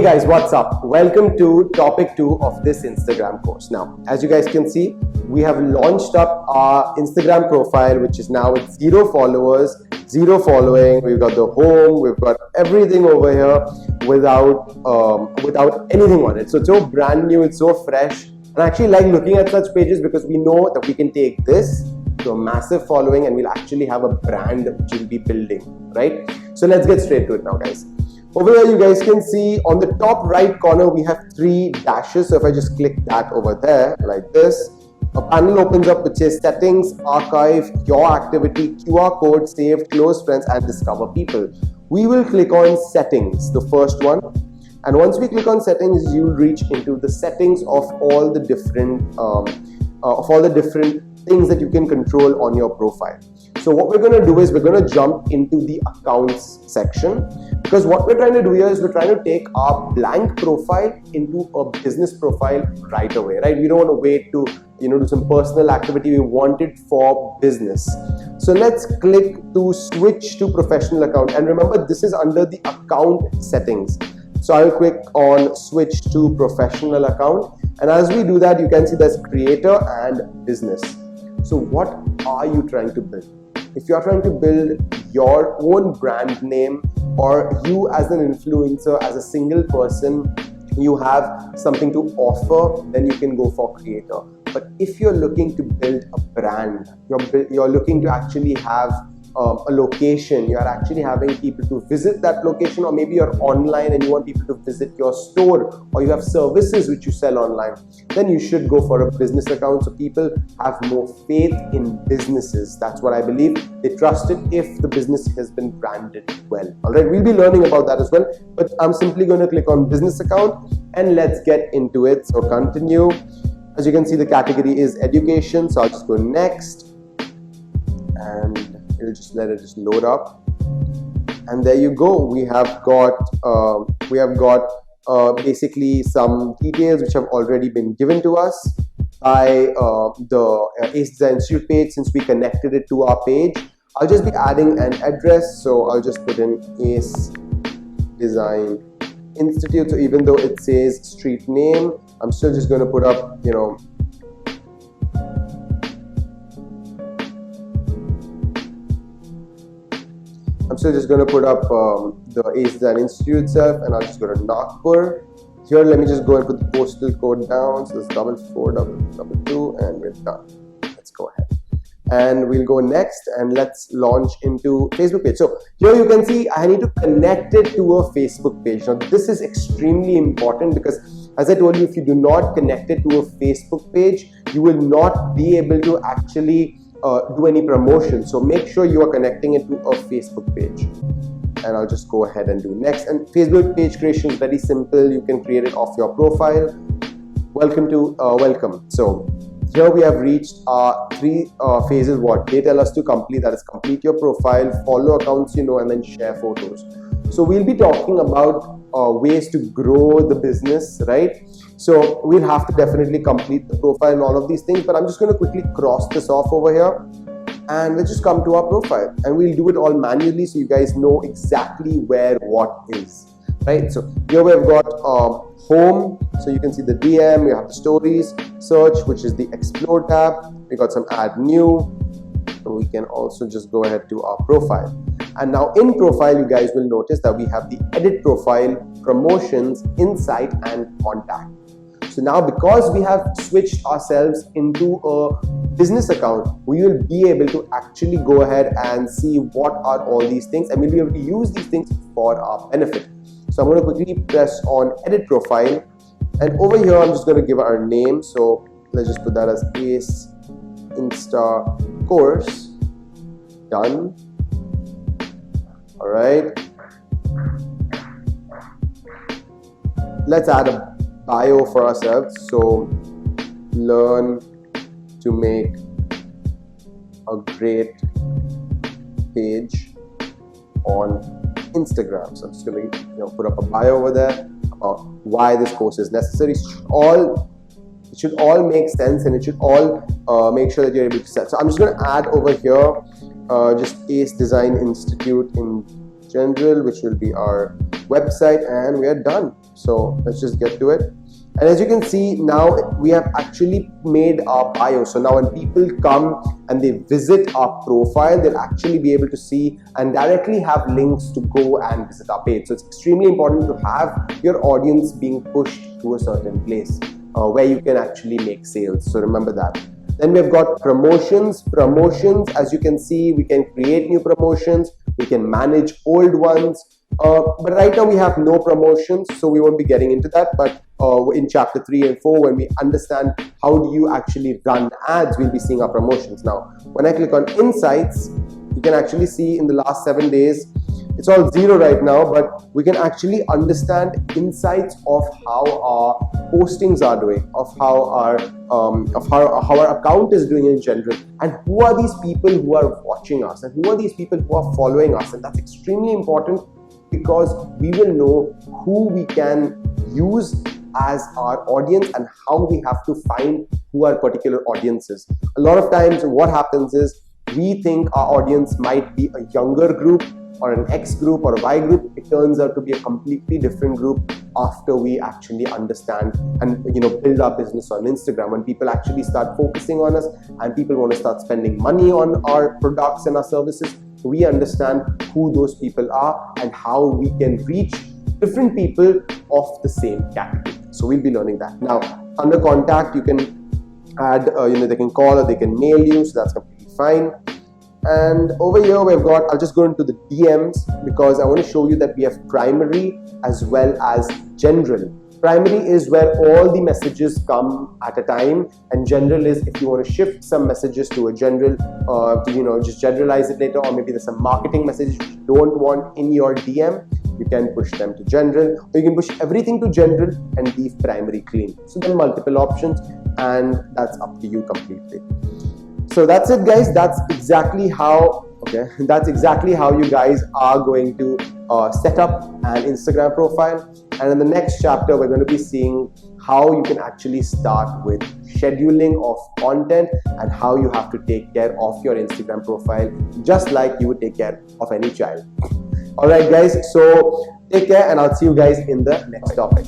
guys, what's up? Welcome to topic 2 of this Instagram course. Now, as you guys can see, we have launched up our Instagram profile, which is now with 0 followers, 0 following. We've got the home, we've got everything over here without anything on it. So it's so brand new, it's so fresh. And I actually like looking at such pages because we know that we can take this to a massive following and we'll actually have a brand which we'll be building, right? So let's get straight to it now, guys. Over here, you guys can see on the top right corner, we have 3 dashes. So if I just click that over there like this, a panel opens up which says settings, archive, your activity, QR code, save, close friends, and discover people. We will click on settings, the first one. And once we click on settings, you'll reach into the settings of all the different things that you can control on your profile. So what we're going to do is we're going to jump into the accounts section, because what we're trying to do here is we're trying to take our blank profile into a business profile right away, right? We don't want to wait to do some personal activity. We want it for business. So let's click to switch to professional account, and remember this is under the account settings. So I'll click on switch to professional account, and as we do that, you can see there's creator and business. So what are you trying to build? If you're trying to build your own brand name, or you as an influencer, as a single person, you have something to offer, then you can go for creator. But if you're looking to build a brand, you're looking to actually have a location, you're actually having people to visit that location, or maybe you're online and you want people to visit your store, or you have services which you sell online, then you should go for a business account. So people have more faith in businesses. That's what I believe. They trust it if the business has been branded well. All right, we'll be learning about that as well, but I'm simply going to click on business account and let's get into it. So continue. As you can see, the category is education, so I'll just go next, and it'll just let it load up, and there you go. We have got basically some details which have already been given to us by the ACE Design Institute page. Since we connected it to our page, I'll just be adding an address, so I'll just put in ACE Design Institute. So even though it says street name, I'm still just going to put up the ACE Design Institute itself, and I'll just go to Nagpur. Here, let me just go and put the postal code down. So it's 4422, and we're done. Let's go ahead. And we'll go next, and let's launch into Facebook page. So here you can see I need to connect it to a Facebook page. Now this is extremely important because, as I told you, if you do not connect it to a Facebook page, you will not be able to actually do any promotion. So make sure you are connecting it to a Facebook page. And I'll just go ahead and do next. And Facebook page creation is very simple. You can create it off your profile. Welcome. So here we have reached our 3 phases what they tell us to complete. That is, complete your profile, follow accounts and then share photos. So we'll be talking about ways to grow the business, right? So we'll have to definitely complete the profile and all of these things, but I'm just going to quickly cross this off over here, and let's just come to our profile, and we'll do it all manually so you guys know exactly where what is, right? So here we've got home, so you can see the DM, we have the stories, search, which is the explore tab, we got some add new, so we can also just go ahead to our profile. And now in profile, you guys will notice that we have the edit profile, promotions, insight, and contact. So now, because we have switched ourselves into a business account, we will be able to actually go ahead and see what are all these things, and we'll be able to use these things for our benefit. So I'm going to quickly press on edit profile, and over here I'm just going to give our name. So let's just put that as ACE Insta course. Done. All right. Let's add a bio for ourselves. So learn to make a great page on Instagram. So I'm just going to put up a bio over there about why this course is necessary. It should all make sense, and it should all make sure that you're able to sell. So I'm just going to add over here just ACE Design Institute in general, which will be our website, and we are done. So let's just get to it. And as you can see, now we have actually made our bio. So now when people come and they visit our profile, they'll actually be able to see and directly have links to go and visit our page. So it's extremely important to have your audience being pushed to a certain place where you can actually make sales. So remember that. Then we've got promotions. Promotions, as you can see, we can create new promotions, we can manage old ones. But right now we have no promotions, so we won't be getting into that. But in chapter 3 and 4, when we understand how do you actually run ads, we'll be seeing our promotions. Now, when I click on insights, you can actually see in the last 7 days, it's all 0 right now, but we can actually understand insights of how our postings are doing, of how our account is doing in general, and who are these people who are watching us, and who are these people who are following us. And that's extremely important, because we will know who we can use as our audience and how we have to find who our particular audience is. A lot of times what happens is we think our audience might be a younger group or an X group or a Y group. It turns out to be a completely different group after we actually understand and build our business on Instagram. When people actually start focusing on us and people want to start spending money on our products and our services, we understand who those people are and how we can reach different people of the same category. So we'll be learning that. Now, under contact, you can add, they can call or they can mail you, so that's completely fine. And over here we've got, I'll just go into the DMs because I want to show you that we have primary as well as general. Primary is where all the messages come at a time, and general is if you want to shift some messages to a general, just generalize it later, or maybe there's some marketing messages you don't want in your DM, you can push them to general, or you can push everything to general and leave primary clean. So there are multiple options, and that's up to you completely. So that's it, guys. That's exactly how you guys are going to set up an Instagram profile. And in the next chapter, we're going to be seeing how you can actually start with scheduling of content and how you have to take care of your Instagram profile, just like you would take care of any child. All right, guys. So take care, and I'll see you guys in the next topic.